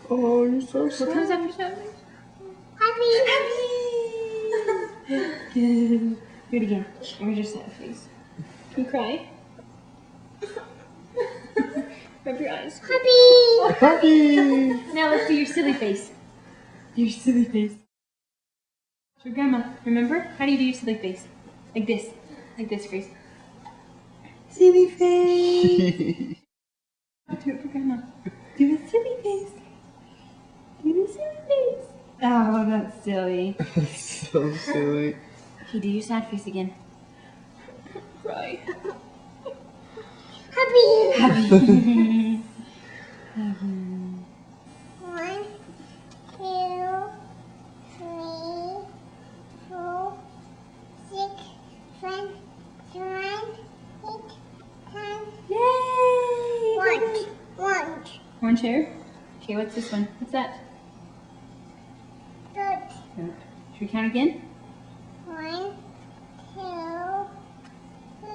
Oh, you're so sad. What comes after shopping? Happy. Good. Do it again. Where's your sad face? Can you cry? Rub your eyes. Happy. Happy. Now let's do your silly face. Your silly face. Show Grandma. Remember? How do you do your silly face? Like this. Like this, Grace. Silly face. Do it for Grandma. Do a silly face. Do a silly face. Oh, that's silly. So silly. Okay, do your sad face again. Cry. Happy. Happy. One, two, three, four, 6, 7, 8, 10. Yay! One. One chair? Okay, what's this one? What's that? Good. Should we count again? 1, 2, 3,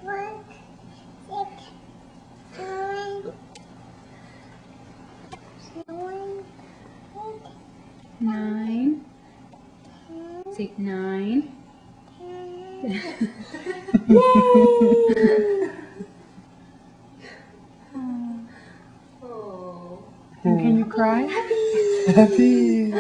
4, 6, 7, 8, 9. 10, Say 9. 10. Oh. Can you cry? Happy.